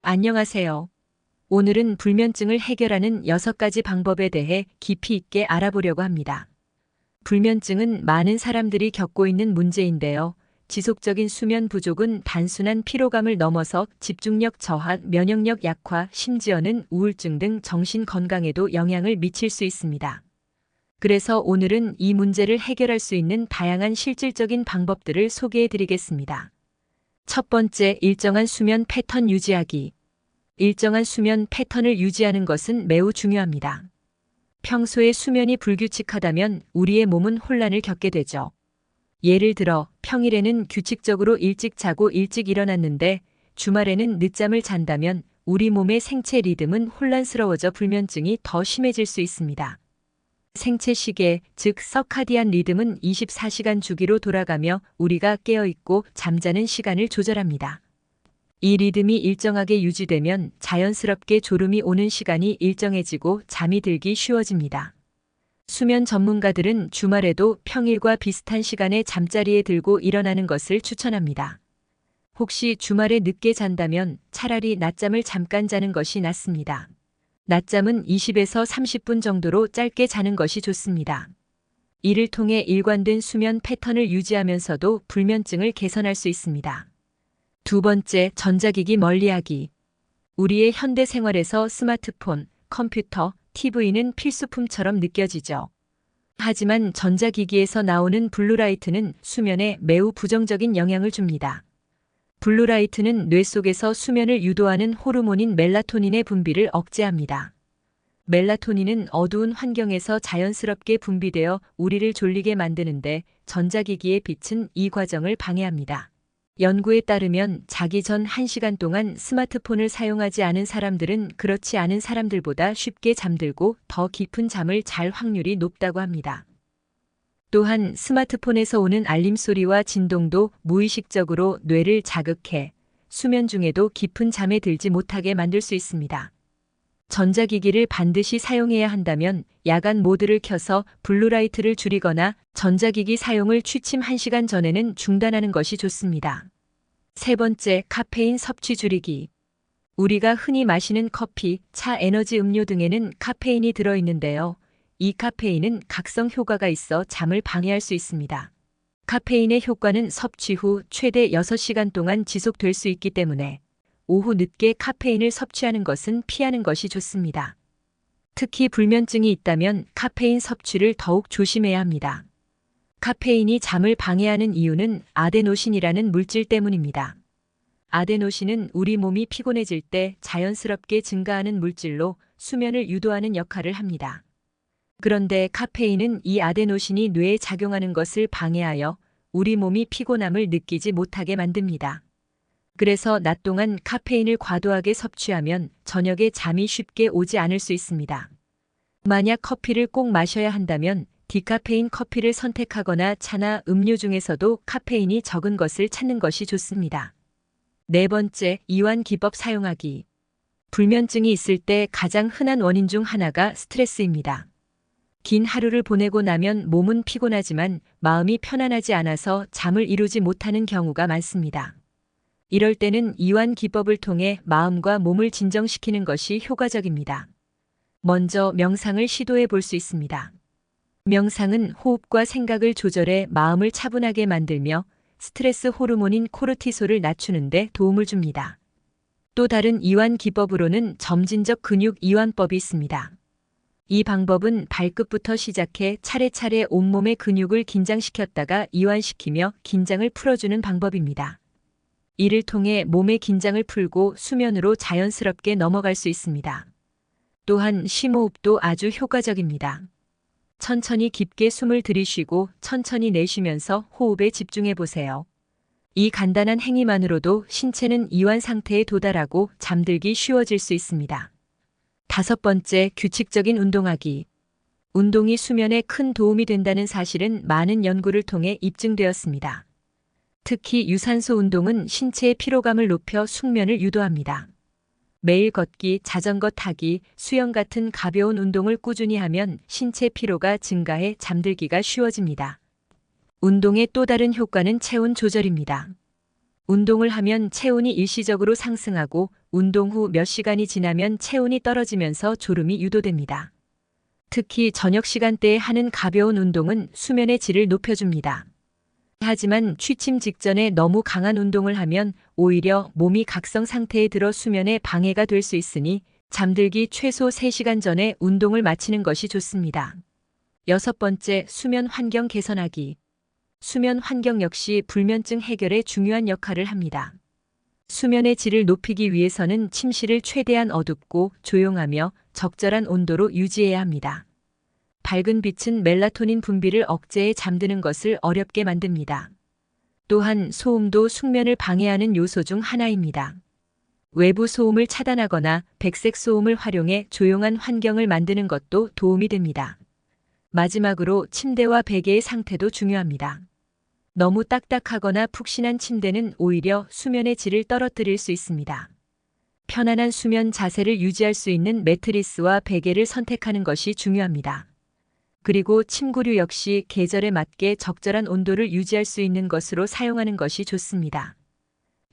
안녕하세요. 오늘은 불면증을 해결하는 6가지 방법에 대해 깊이 있게 알아보려고 합니다. 불면증은 많은 사람들이 겪고 있는 문제인데요. 지속적인 수면 부족은 단순한 피로감을 넘어서 집중력 저하, 면역력 약화, 심지어는 우울증 등 정신 건강에도 영향을 미칠 수 있습니다. 그래서 오늘은 이 문제를 해결할 수 있는 다양한 실질적인 방법들을 소개해 드리겠습니다. 첫 번째, 일정한 수면 패턴 유지하기. 일정한 수면 패턴을 유지하는 것은 매우 중요합니다. 평소에 수면이 불규칙하다면 우리의 몸은 혼란을 겪게 되죠. 예를 들어 평일에는 규칙적으로 일찍 자고 일찍 일어났는데 주말에는 늦잠을 잔다면 우리 몸의 생체 리듬은 혼란스러워져 불면증이 더 심해질 수 있습니다. 생체 시계, 즉 서카디안 리듬은 24시간 주기로 돌아가며 우리가 깨어있고 잠자는 시간을 조절합니다. 이 리듬이 일정하게 유지되면 자연스럽게 졸음이 오는 시간이 일정해지고 잠이 들기 쉬워집니다. 수면 전문가들은 주말에도 평일과 비슷한 시간에 잠자리에 들고 일어나는 것을 추천합니다. 혹시 주말에 늦게 잔다면 차라리 낮잠을 잠깐 자는 것이 낫습니다. 낮잠은 20에서 30분 정도로 짧게 자는 것이 좋습니다. 이를 통해 일관된 수면 패턴을 유지하면서도 불면증을 개선할 수 있습니다. 두 번째, 전자기기 멀리하기. 우리의 현대 생활에서 스마트폰, 컴퓨터, TV는 필수품처럼 느껴지죠. 하지만 전자기기에서 나오는 블루라이트는 수면에 매우 부정적인 영향을 줍니다. 블루라이트는 뇌 속에서 수면을 유도하는 호르몬인 멜라토닌의 분비를 억제합니다. 멜라토닌은 어두운 환경에서 자연스럽게 분비되어 우리를 졸리게 만드는데 전자기기의 빛은 이 과정을 방해합니다. 연구에 따르면 자기 전 1시간 동안 스마트폰을 사용하지 않은 사람들은 그렇지 않은 사람들보다 쉽게 잠들고 더 깊은 잠을 잘 확률이 높다고 합니다. 또한 스마트폰에서 오는 알림 소리와 진동도 무의식적으로 뇌를 자극해 수면 중에도 깊은 잠에 들지 못하게 만들 수 있습니다. 전자기기를 반드시 사용해야 한다면 야간 모드를 켜서 블루라이트를 줄이거나 전자기기 사용을 취침 1시간 전에는 중단하는 것이 좋습니다. 세 번째, 카페인 섭취 줄이기. 우리가 흔히 마시는 커피, 차, 에너지 음료 등에는 카페인이 들어있는데요. 이 카페인은 각성 효과가 있어 잠을 방해할 수 있습니다. 카페인의 효과는 섭취 후 최대 6시간 동안 지속될 수 있기 때문에 오후 늦게 카페인을 섭취하는 것은 피하는 것이 좋습니다. 특히 불면증이 있다면 카페인 섭취를 더욱 조심해야 합니다. 카페인이 잠을 방해하는 이유는 아데노신이라는 물질 때문입니다. 아데노신은 우리 몸이 피곤해질 때 자연스럽게 증가하는 물질로 수면을 유도하는 역할을 합니다. 그런데 카페인은 이 아데노신이 뇌에 작용하는 것을 방해하여 우리 몸이 피곤함을 느끼지 못하게 만듭니다. 그래서 낮 동안 카페인을 과도하게 섭취하면 저녁에 잠이 쉽게 오지 않을 수 있습니다. 만약 커피를 꼭 마셔야 한다면 디카페인 커피를 선택하거나 차나 음료 중에서도 카페인이 적은 것을 찾는 것이 좋습니다. 네 번째, 이완 기법 사용하기. 불면증이 있을 때 가장 흔한 원인 중 하나가 스트레스입니다. 긴 하루를 보내고 나면 몸은 피곤하지만 마음이 편안하지 않아서 잠을 이루지 못하는 경우가 많습니다. 이럴 때는 이완 기법을 통해 마음과 몸을 진정시키는 것이 효과적입니다. 먼저 명상을 시도해 볼 수 있습니다. 명상은 호흡과 생각을 조절해 마음을 차분하게 만들며 스트레스 호르몬인 코르티솔을 낮추는 데 도움을 줍니다. 또 다른 이완 기법으로는 점진적 근육 이완법이 있습니다. 이 방법은 발끝부터 시작해 차례차례 온몸의 근육을 긴장시켰다가 이완시키며 긴장을 풀어주는 방법입니다. 이를 통해 몸의 긴장을 풀고 수면으로 자연스럽게 넘어갈 수 있습니다. 또한 심호흡도 아주 효과적입니다. 천천히 깊게 숨을 들이쉬고 천천히 내쉬면서 호흡에 집중해 보세요. 이 간단한 행위만으로도 신체는 이완 상태에 도달하고 잠들기 쉬워질 수 있습니다. 다섯 번째, 규칙적인 운동하기. 운동이 수면에 큰 도움이 된다는 사실은 많은 연구를 통해 입증되었습니다. 특히 유산소 운동은 신체의 피로감을 높여 숙면을 유도합니다. 매일 걷기, 자전거 타기, 수영 같은 가벼운 운동을 꾸준히 하면 신체 피로가 증가해 잠들기가 쉬워집니다. 운동의 또 다른 효과는 체온 조절입니다. 운동을 하면 체온이 일시적으로 상승하고 운동 후 몇 시간이 지나면 체온이 떨어지면서 졸음이 유도됩니다. 특히 저녁 시간대에 하는 가벼운 운동은 수면의 질을 높여줍니다. 하지만 취침 직전에 너무 강한 운동을 하면 오히려 몸이 각성 상태에 들어 수면에 방해가 될 수 있으니 잠들기 최소 3시간 전에 운동을 마치는 것이 좋습니다. 6번째, 수면 환경 개선하기. 수면 환경 역시 불면증 해결에 중요한 역할을 합니다. 수면의 질을 높이기 위해서는 침실을 최대한 어둡고 조용하며 적절한 온도로 유지해야 합니다. 밝은 빛은 멜라토닌 분비를 억제해 잠드는 것을 어렵게 만듭니다. 또한 소음도 숙면을 방해하는 요소 중 하나입니다. 외부 소음을 차단하거나 백색 소음을 활용해 조용한 환경을 만드는 것도 도움이 됩니다. 마지막으로 침대와 베개의 상태도 중요합니다. 너무 딱딱하거나 푹신한 침대는 오히려 수면의 질을 떨어뜨릴 수 있습니다. 편안한 수면 자세를 유지할 수 있는 매트리스와 베개를 선택하는 것이 중요합니다. 그리고 침구류 역시 계절에 맞게 적절한 온도를 유지할 수 있는 것으로 사용하는 것이 좋습니다.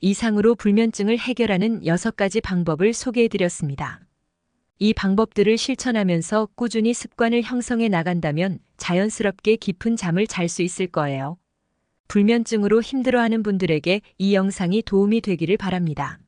이상으로 불면증을 해결하는 6가지 방법을 소개해드렸습니다. 이 방법들을 실천하면서 꾸준히 습관을 형성해 나간다면 자연스럽게 깊은 잠을 잘 수 있을 거예요. 불면증으로 힘들어하는 분들에게 이 영상이 도움이 되기를 바랍니다.